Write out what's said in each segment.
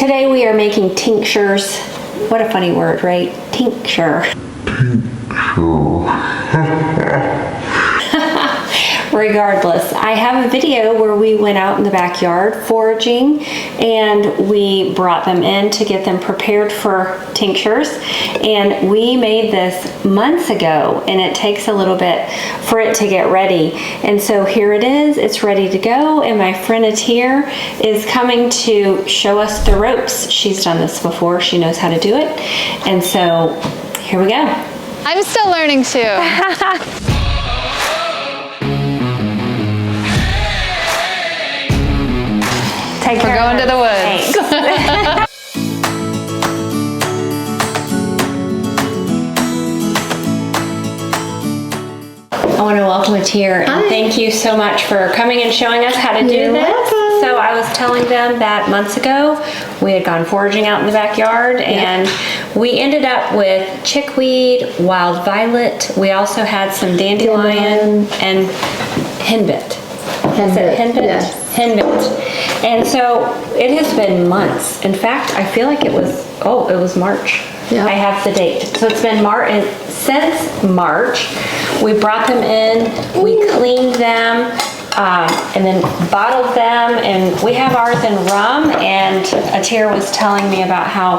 Today we are making tinctures. What a funny word, right? Tincture. Regardless, I have a video where we went out in the backyard foraging and we brought them in to get them prepared for tinctures, and we made this months ago, and it takes a little bit for it to get ready. And so here it is, it's ready to go, and my friend Atir is coming to show us the ropes. She's done this before, she knows how to do it, and so here we go. I'm still learning too. We're going to the woods. I want to welcome Atir, and thank you so much for coming and showing us how to do this. So I was telling them that months ago we had gone foraging out in the backyard, and we ended up with chickweed, wild violet. We also had some dandelion and henbit. Is it henbit? Yes. Henbit. And so it has been months. In fact, I feel like it was March. Yeah. I have the date. So it's been since March. We brought them in, we cleaned them, and then bottled them, and we have ours in rum, and Atir was telling me about how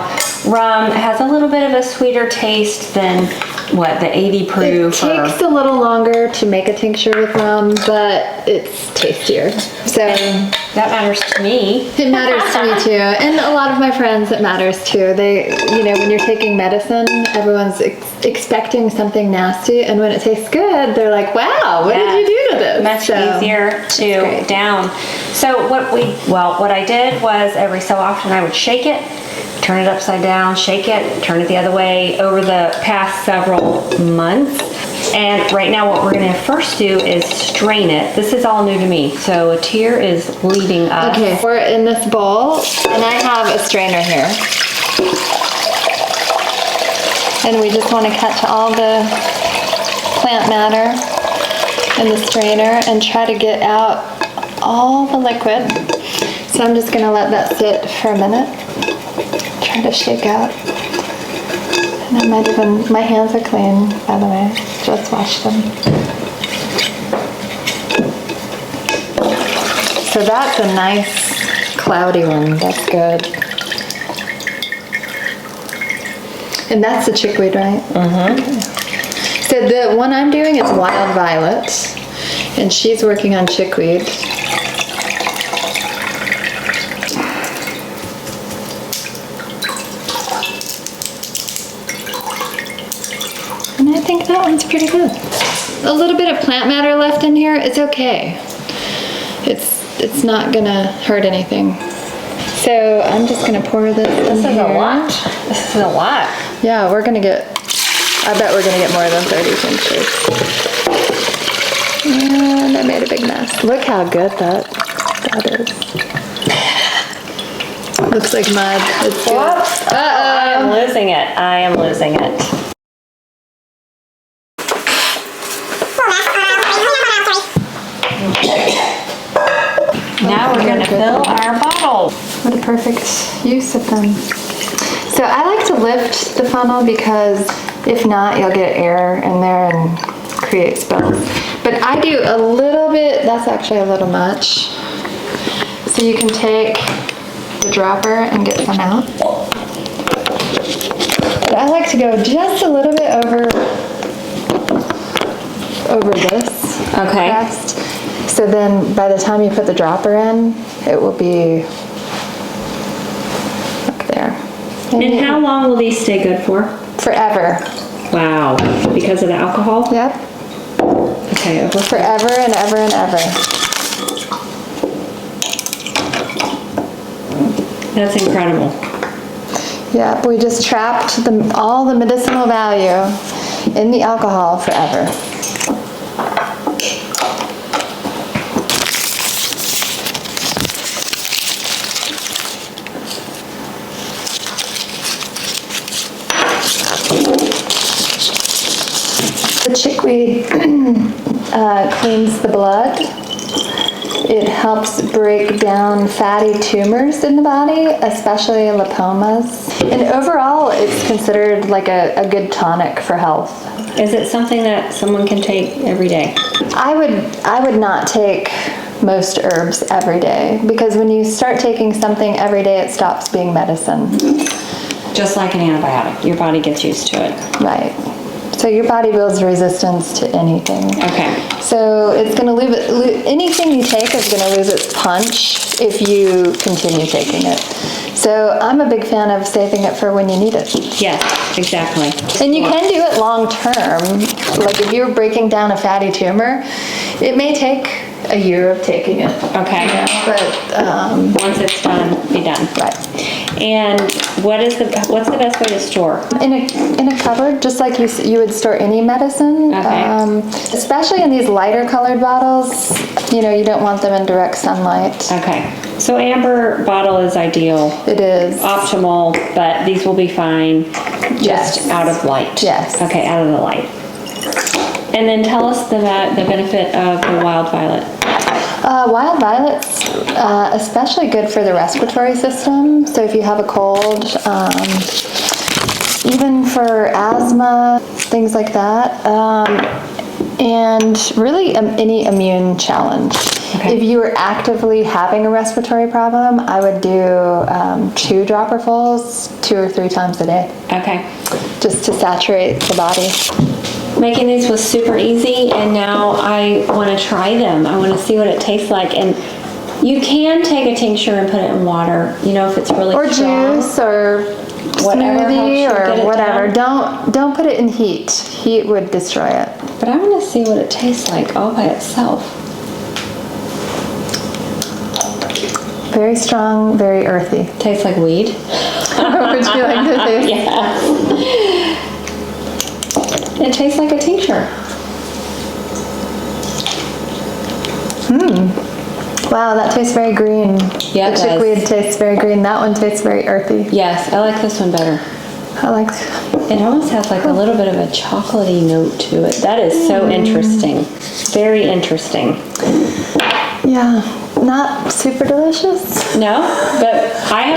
rum has a little bit of a sweeter taste than what, the 80 proof? It takes a little longer to make a tincture with rum, but it's tastier. So that matters to me. It matters to me too, and a lot of my friends it matters too. They, when you're taking medicine, everyone's expecting something nasty, and when it tastes good, they're like, "Wow, what did you do to this?" Much easier to down. So what I did was every so often I would shake it, turn it upside down, shake it, turn it the other way over the past several months. And right now what we're going to first do is strain it. This is all new to me, so Atir is leading us. Okay, we're in this bowl, and I have a strainer here. And we just want to catch all the plant matter in the strainer and try to get out all the liquid. So I'm just going to let that sit for a minute. Try to shake out. And my hands are clean, by the way. Just washed them. So that's a nice cloudy one. That's good. And that's the chickweed, right? Mm-hmm. Okay. So the one I'm doing is wild violet, and she's working on chickweed. And I think that one's pretty good. A little bit of plant matter left in here, it's okay. It's not gonna hurt anything. So I'm just gonna pour this in This is here. a lot. This is a lot. Yeah, I bet we're gonna get more than 30 tinctures. And I made a big mess. Look how good that is. Looks like mud. It's good. Whoops. I am losing it. I am losing it. Now we're going to fill our bottle. What a perfect use of them. So I like to lift the funnel because if not, you'll get air in there and create spills. But I do a little bit, that's actually a little much. So you can take the dropper and get some out. But I like to go just a little bit over this crust. So then by the time you put the dropper in, it will be up there. And how long will these stay good for? Forever. Wow. Because of the alcohol? Yep. Okay. Forever and ever and ever. That's incredible. Yep, we just trapped all the medicinal value in the alcohol forever. The chickweed cleans the blood, It helps break down fatty tumors in the body, especially lipomas. And overall, it's considered like a good tonic for health. Is it something that someone can take every day? I would not take most herbs every day, because when you start taking something every day, it stops being medicine. Just like an antibiotic, your body gets used to it. Right. So your body builds resistance to anything. Okay. So it's going to lose anything you take is going to lose its punch if you continue taking it. So I'm a big fan of saving it for when you need it. Yes, exactly. And you can do it long term. Like if you're breaking down a fatty tumor, it may take a year of taking it. Okay. Yeah, but Once it's done, be done. right. And what's the best way to store? In a cupboard, just like you would store any medicine. Okay. Especially in these lighter colored bottles, you don't want them in direct sunlight. Okay. So amber bottle is ideal. It is. Optimal, but these will be fine just Yes. out of light. Yes. Okay, out of the light. And then tell us the benefit of the wild violet. Wild violet's especially good for the respiratory system. So if you have a cold, even for asthma, things like that, and really any immune challenge. Okay. If you were actively having a respiratory problem, I would do 2 dropperfuls 2 or 3 times a day, Okay. just to saturate the body. Making these was super easy, and now I want to try them. I want to see what it tastes like. And you can take a tincture and put it in water, if it's really Or strong. juice, or Whatever helps smoothie, you get or it whatever. done. Don't put it in heat. Heat would destroy it. But I want to see what it tastes like all by itself. Very strong, very earthy. Tastes like weed. Would you like to taste? Yeah. It tastes like a tincture. Wow, that tastes very green. Yeah, it the does. chickweed tastes very green. That one tastes very earthy. Yes, I like this one better. I like. It almost has like a little bit of a chocolatey note to it. That is so interesting. Very interesting. Yeah, not super delicious. No, but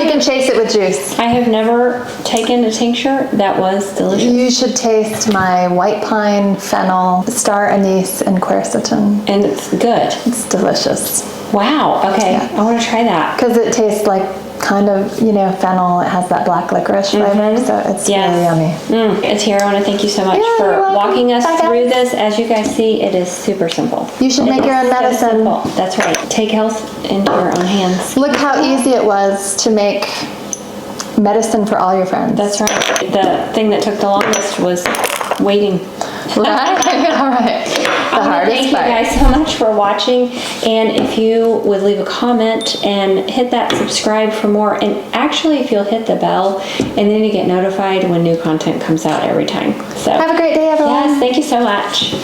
You can chase it with juice. I have never taken a tincture that was delicious. You should taste my white pine, fennel, star anise, and quercetin. And it's good. It's delicious. Wow, okay, Yeah. I want to try that. Because it tastes like kind of, fennel. It has that black licorice flavor, so it's really yummy. Atira, I want to thank you so much Yeah, for you're welcome. walking us Bye, guys. through this. As you guys see, it is super simple. You should make It your is own so medicine. simple. That's right. Take health into your own hands. Look how easy it was to make medicine for all your friends. That's right. The thing that took the longest was waiting. Right? All right. The hardest Thank part. you guys so much for watching, and if you would leave a comment and hit that subscribe for more, and actually if you'll hit the bell, and then you get notified when new content comes out every time. So Have a great day, everyone. yes, thank you so much.